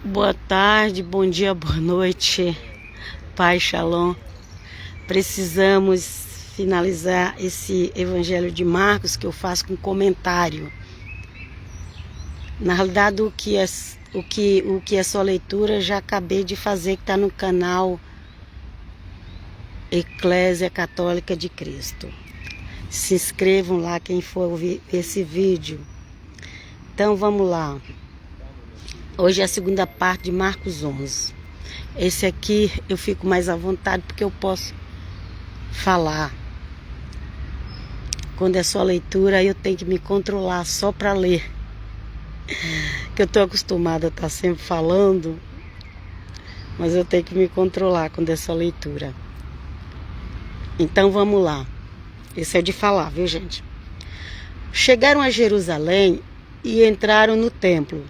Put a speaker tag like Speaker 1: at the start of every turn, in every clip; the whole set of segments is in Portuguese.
Speaker 1: Boa tarde, bom dia, boa noite, Pai Shalom. Precisamos finalizar esse Evangelho de Marcos que eu faço com comentário. Na realidade, o que é só leitura já acabei de fazer, que está no canal Eclésia Católica de Cristo. Se inscrevam lá quem for ouvir esse vídeo. Então vamos lá. Hoje é a segunda parte de Marcos 11. Esse aqui eu fico mais à vontade porque eu posso falar. Quando é só leitura, eu tenho que me controlar só para ler. Que eu estou acostumada a estar sempre falando, mas eu tenho que me controlar quando é só leitura. Então vamos lá. Esse é de falar, viu, gente? Chegaram a Jerusalém e entraram no templo.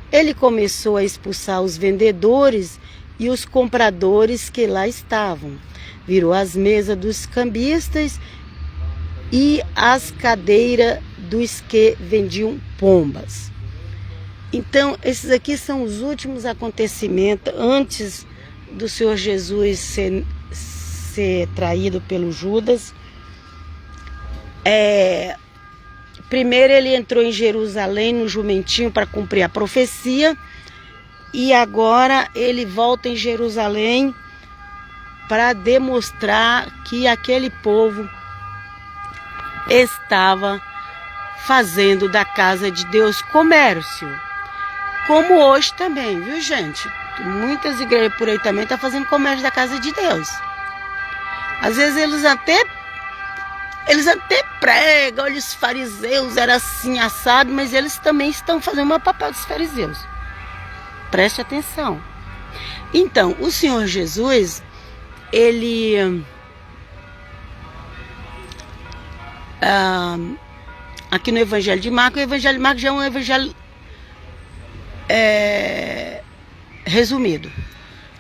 Speaker 1: Ele começou a expulsar os vendedores e os compradores que lá estavam. Virou as mesas dos cambistas e as cadeiras dos que vendiam pombas. Então, esses aqui são os últimos acontecimentos antes do Senhor Jesus ser traído pelo Judas. Primeiro ele entrou em Jerusalém no jumentinho para cumprir a profecia. E agora ele volta em Jerusalém para demonstrar que aquele povo estava fazendo da casa de Deus comércio. Como hoje também, viu, gente? Muitas igrejas por aí também estão fazendo comércio da casa de Deus. Às vezes eles até pregam, olha, os fariseus eram assim, assado, mas eles também estão fazendo o papel dos fariseus. Preste atenção. Então, o Senhor Jesus, ele... aqui no Evangelho de Marcos, o Evangelho de Marcos já é um evangelho resumido.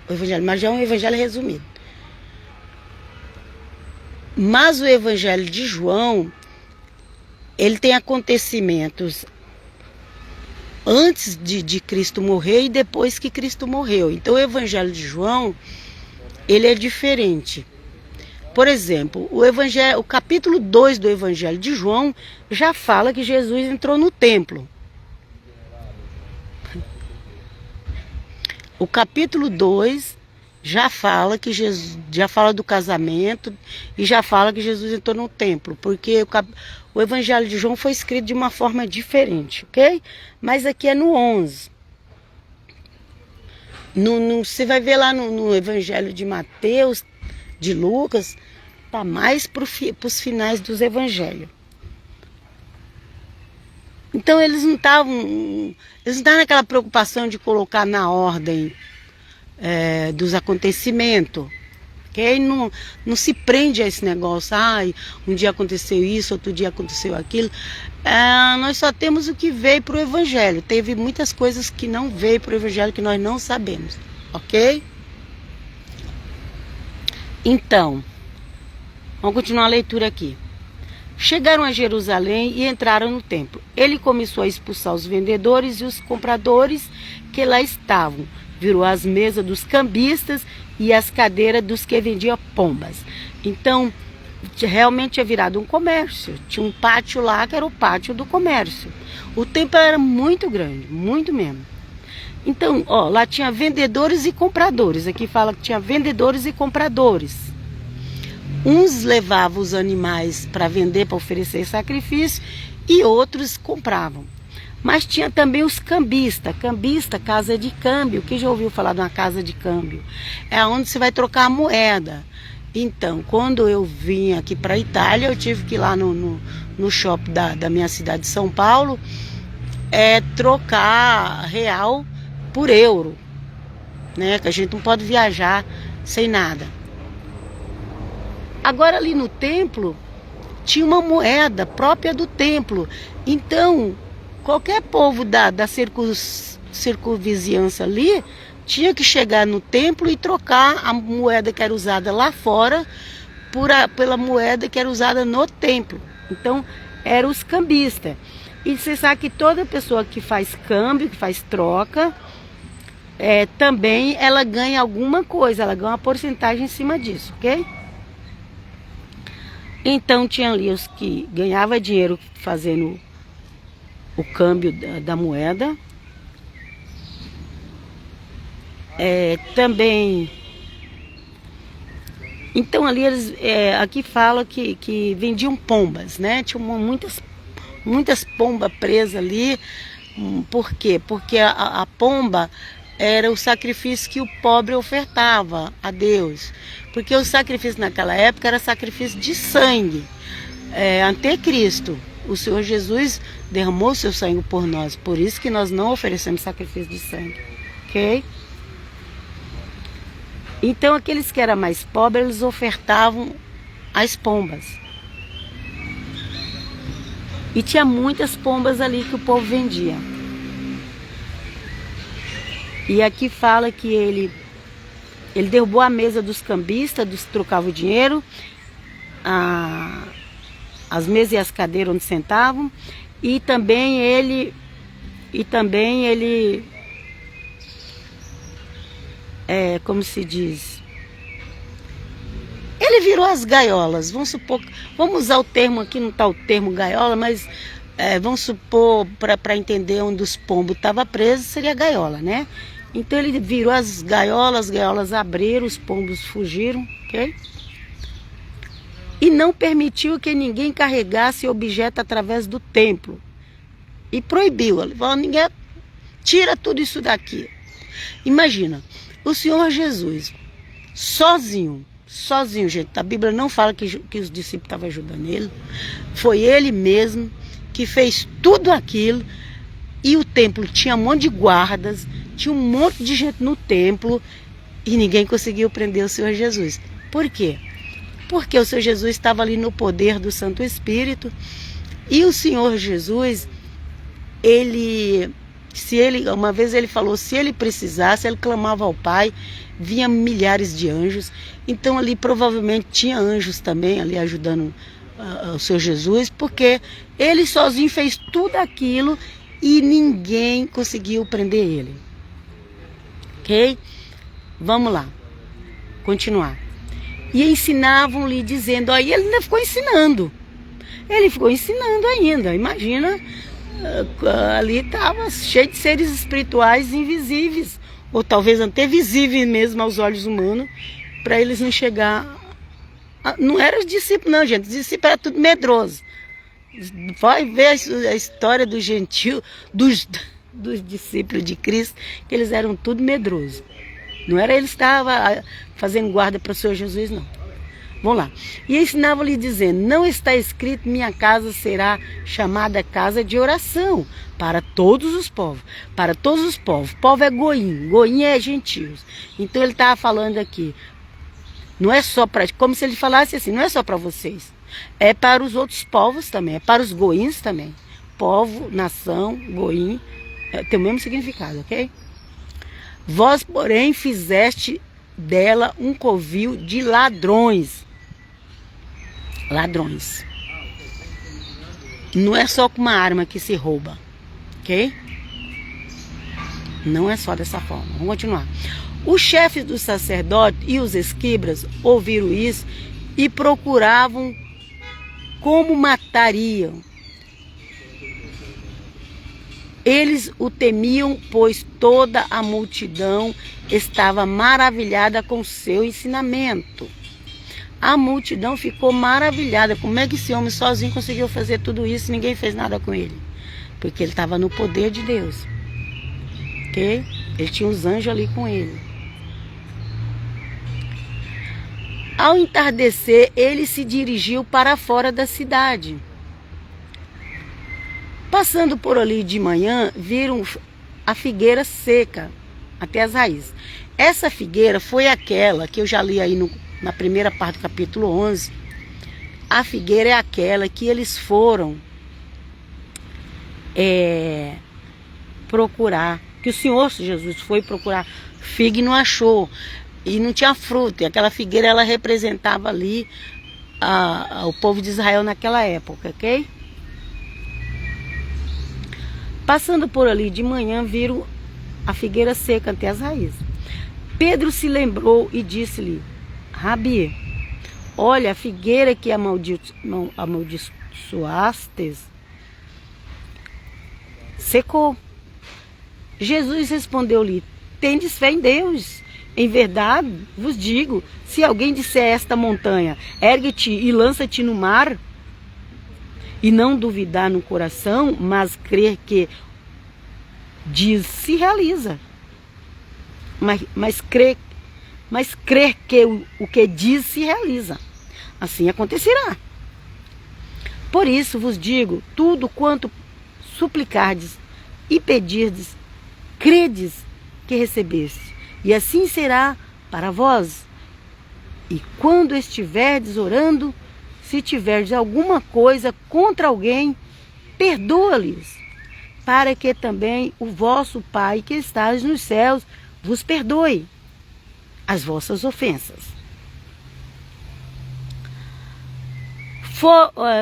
Speaker 1: O Evangelho de Marcos já é um evangelho resumido. Mas o Evangelho de João, ele tem acontecimentos antes de Cristo morrer e depois que Cristo morreu. Então o Evangelho de João, ele é diferente. Por exemplo, o capítulo 2 do Evangelho de João já fala que Jesus entrou no templo. O capítulo 2 já fala que Jesus, já fala do casamento e já fala que Jesus entrou no templo, porque o Evangelho de João foi escrito de uma forma diferente, ok? Mas aqui é no 11. Você vai ver lá no Evangelho de Mateus, de Lucas, tá mais para os finais dos Evangelhos. Então eles não estavam naquela preocupação de colocar na ordem dos acontecimentos. Okay? Não se prende a esse negócio, um dia aconteceu isso, outro dia aconteceu aquilo. Nós só temos o que veio para o Evangelho. Teve muitas coisas que não veio para o Evangelho que nós não sabemos, ok? Então, vamos continuar a leitura aqui. Chegaram a Jerusalém e entraram no templo. Ele começou a expulsar os vendedores e os compradores que lá estavam. Virou as mesas dos cambistas e as cadeiras dos que vendiam pombas. Então, realmente tinha virado um comércio. Tinha um pátio lá que era o pátio do comércio. O templo era muito grande, muito mesmo. Então, lá tinha vendedores e compradores. Aqui fala que tinha vendedores e compradores. Uns levavam os animais para vender, para oferecer sacrifício, e outros compravam. Mas tinha também os cambistas. Cambista, casa de câmbio. Quem já ouviu falar de uma casa de câmbio? É onde você vai trocar a moeda. Então, quando eu vim aqui para a Itália, eu tive que ir lá no shopping da minha cidade de São Paulo, trocar real por euro, né? Que a gente não pode viajar sem nada. Agora ali no templo tinha uma moeda própria do templo. Então, qualquer povo da circunvizinhança ali tinha que chegar no templo e trocar a moeda que era usada lá fora pela moeda que era usada no templo. Então, eram os cambistas. E você sabe que toda pessoa que faz câmbio, que faz troca, também ela ganha alguma coisa, ela ganha uma porcentagem em cima disso, ok? Então tinha ali os que ganhavam dinheiro fazendo o câmbio da moeda. Também. Então ali eles aqui fala que vendiam pombas, né? Tinha muitas pombas presas ali. Por quê? Porque a pomba era o sacrifício que o pobre ofertava a Deus. Porque o sacrifício naquela época era sacrifício de sangue. Ante Cristo, o Senhor Jesus derramou seu sangue por nós. Por isso que nós não oferecemos sacrifício de sangue. Ok? Então aqueles que eram mais pobres, eles ofertavam as pombas. E tinha muitas pombas ali que o povo vendia. E aqui fala que ele derrubou a mesa dos cambistas, dos que trocavam o dinheiro, as mesas e as cadeiras onde sentavam, e também ele como se diz, ele virou as gaiolas. Vamos usar o termo aqui, não está o termo gaiola, mas vamos supor, para entender onde os pombos estavam presos, seria a gaiola, né? Então ele virou as gaiolas abriram, os pombos fugiram, ok? E não permitiu que ninguém carregasse objeto através do templo. E proibiu, ele falou, ninguém tira tudo isso daqui. Imagina, o Senhor Jesus, sozinho, gente, a Bíblia não fala que os discípulos estavam ajudando ele, foi ele mesmo que fez tudo aquilo, e o templo tinha um monte de guardas, tinha um monte de gente no templo, e ninguém conseguiu prender o Senhor Jesus. Por quê? Porque o Senhor Jesus estava ali no poder do Santo Espírito, e o Senhor Jesus, uma vez ele falou, se ele precisasse, ele clamava ao Pai, vinha milhares de anjos. Então ali provavelmente tinha anjos também ali ajudando o Senhor Jesus, porque ele sozinho fez tudo aquilo e ninguém conseguiu prender ele. Ok? Vamos lá, continuar. E ensinavam-lhe dizendo, aí ele ainda ficou ensinando. Ele ficou ensinando ainda, imagina. Ali estava cheio de seres espirituais invisíveis, ou talvez até visíveis mesmo aos olhos humanos, para eles não chegar. Não eram os discípulos, não, gente. Os discípulos eram tudo medroso. Vai ver a história do gentil, dos discípulos de Cristo, que eles eram tudo medrosos. Não era eles que estavam fazendo guarda para o Senhor Jesus, não. Vamos lá. E ensinava-lhe dizendo, não está escrito, minha casa será chamada casa de oração para todos os povos. Para todos os povos. Povo é goim. Goim é gentios. Então ele estava falando aqui. Não é só para... Como se ele falasse assim, não é só para vocês. É para os outros povos também. É para os goins também. Povo, nação, goim. Tem o mesmo significado, ok? Vós, porém, fizeste dela um covil de ladrões. Ladrões. Não é só com uma arma que se rouba, ok? Não é só dessa forma. Vamos continuar. Os chefes dos sacerdotes e os escribas ouviram isso e procuravam como matariam. Eles o temiam, pois toda a multidão estava maravilhada com seu ensinamento. A multidão ficou maravilhada. Como é que esse homem sozinho conseguiu fazer tudo isso e ninguém fez nada com ele? Porque ele estava no poder de Deus. Ok? Ele tinha os anjos ali com ele. Ao entardecer, ele se dirigiu para fora da cidade. Passando por ali de manhã, viram a figueira seca até as raízes. Essa figueira foi aquela que eu já li aí na primeira parte do capítulo 11. A figueira é aquela que eles foram procurar, que o Senhor Jesus foi procurar figa e não achou, e não tinha fruto. E aquela figueira, ela representava ali o povo de Israel naquela época, ok? Passando por ali de manhã, viram a figueira seca até as raízes. Pedro se lembrou e disse-lhe: Rabi, olha, a figueira que amaldiçoastes secou. Jesus respondeu-lhe: tendes fé em Deus. Em verdade vos digo, se alguém disser a esta montanha, ergue-te e lança-te no mar, e não duvidar no coração, mas crer que diz, se realiza. Mas crer que o que diz se realiza. Assim acontecerá. Por isso vos digo, tudo quanto suplicardes e pedirdes, credes que recebeste, e assim será para vós. E quando estiverdes orando, se tiverdes alguma coisa contra alguém, perdoa-lhes, para que também o vosso Pai que estás nos céus vos perdoe as vossas ofensas.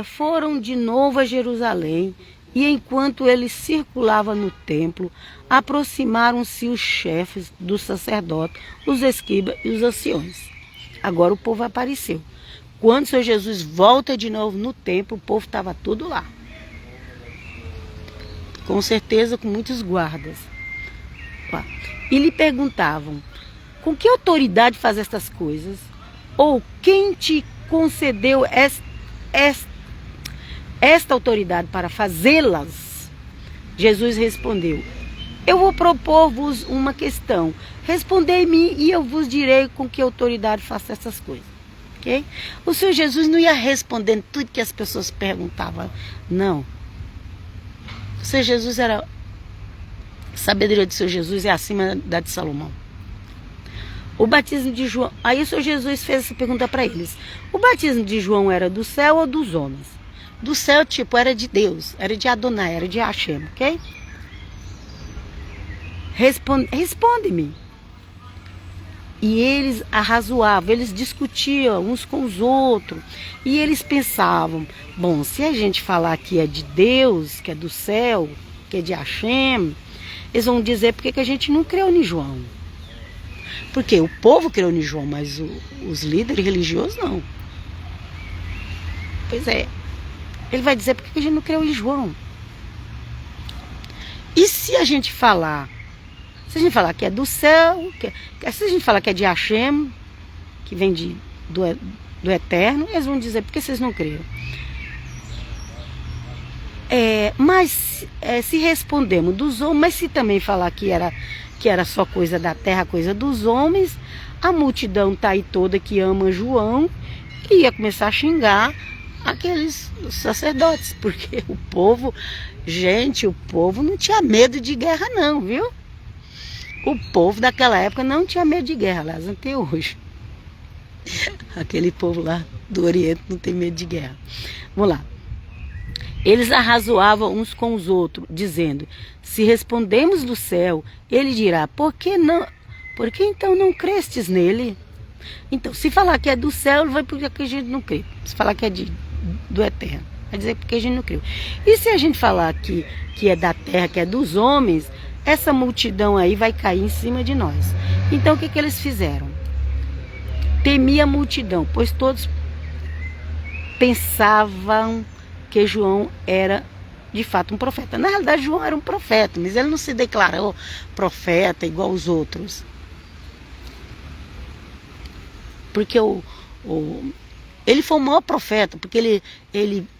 Speaker 1: Foram de novo a Jerusalém, e enquanto ele circulava no templo, aproximaram-se os chefes dos sacerdotes, os escribas e os anciões. Agora o povo apareceu. Quando o Senhor Jesus volta de novo no templo, o povo estava tudo lá. Com certeza com muitos guardas. E lhe perguntavam: com que autoridade faz estas coisas? Ou quem te concedeu esta autoridade para fazê-las? Jesus respondeu: eu vou propor-vos uma questão. Respondei-me e eu vos direi com que autoridade faço essas coisas. Okay? O Senhor Jesus não ia respondendo tudo que as pessoas perguntavam. Não. O Senhor Jesus era... A sabedoria do Senhor Jesus é acima da de Salomão. O batismo de João... Aí o Senhor Jesus fez essa pergunta para eles. O batismo de João era do céu ou dos homens? Do céu, tipo, era de Deus. Era de Adonai, era de Hashem, ok? Responde-me. E eles arrazoavam, eles discutiam uns com os outros. E eles pensavam: bom, se a gente falar que é de Deus, que é do céu, que é de Hashem, eles vão dizer por que a gente não creu em João. Porque o povo creu em João, mas os líderes religiosos não. Pois é. Ele vai dizer por que a gente não creu em João. E se a gente falar... Se a gente falar que é do céu, se a gente falar que é de Hashem, que vem do eterno, eles vão dizer, por que vocês não creram? Mas se respondemos dos homens, mas se também falar que era só coisa da terra, coisa dos homens, a multidão tá aí toda que ama João e ia começar a xingar aqueles sacerdotes, porque o povo não tinha medo de guerra não, viu? O povo daquela época não tinha medo de guerra, aliás, até hoje. Aquele povo lá do Oriente não tem medo de guerra. Vamos lá. Eles arrazoavam uns com os outros, dizendo: se respondemos do céu, ele dirá: por que então não crestes nele? Então, se falar que é do céu, vai porque a gente não crê. Se falar que é do eterno, vai dizer porque a gente não creu. E se a gente falar que é da terra, que é dos homens, essa multidão aí vai cair em cima de nós. Então o que eles fizeram? Temia a multidão, pois todos pensavam que João era de fato um profeta. Na realidade, João era um profeta, mas ele não se declarou profeta igual os outros. Porque ele foi o maior profeta, porque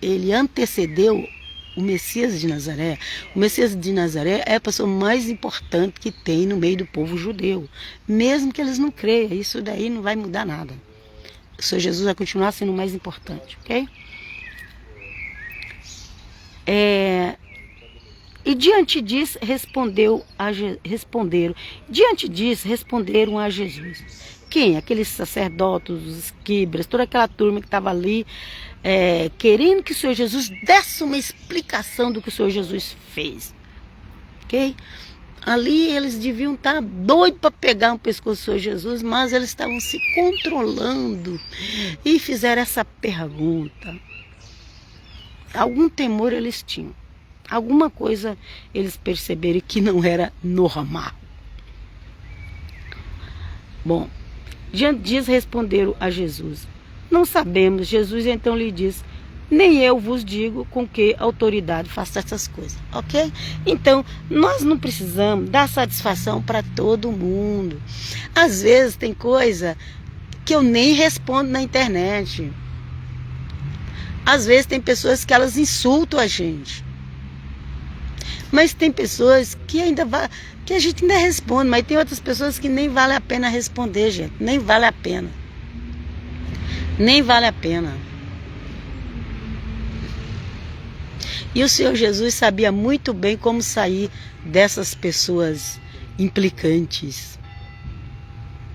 Speaker 1: ele antecedeu o Messias de Nazaré. O Messias de Nazaré é a pessoa mais importante que tem no meio do povo judeu. Mesmo que eles não creiam, isso daí não vai mudar nada. O Senhor Jesus vai continuar sendo o mais importante, ok? E diante disso responderam a Jesus. Quem? Aqueles sacerdotes, os escribas, toda aquela turma que estava ali, querendo que o Senhor Jesus desse uma explicação do que o Senhor Jesus fez. Ok? Ali eles deviam estar doidos para pegar um pescoço do Senhor Jesus, mas eles estavam se controlando e fizeram essa pergunta. Algum temor eles tinham. Alguma coisa eles perceberam que não era normal. Bom, diante disso responderam a Jesus: não sabemos. Jesus então lhe diz: nem eu vos digo com que autoridade faço essas coisas, ok? Então, nós não precisamos dar satisfação para todo mundo. Às vezes tem coisa que eu nem respondo na internet. Às vezes tem pessoas que elas insultam a gente. Mas tem pessoas que que a gente ainda responde, mas tem outras pessoas que nem vale a pena responder, gente. Nem vale a pena. Nem vale a pena. E o Senhor Jesus sabia muito bem como sair dessas pessoas implicantes,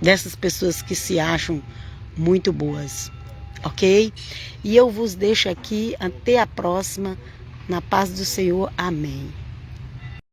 Speaker 1: dessas pessoas que se acham muito boas, ok? E eu vos deixo aqui, até a próxima, na paz do Senhor, amém.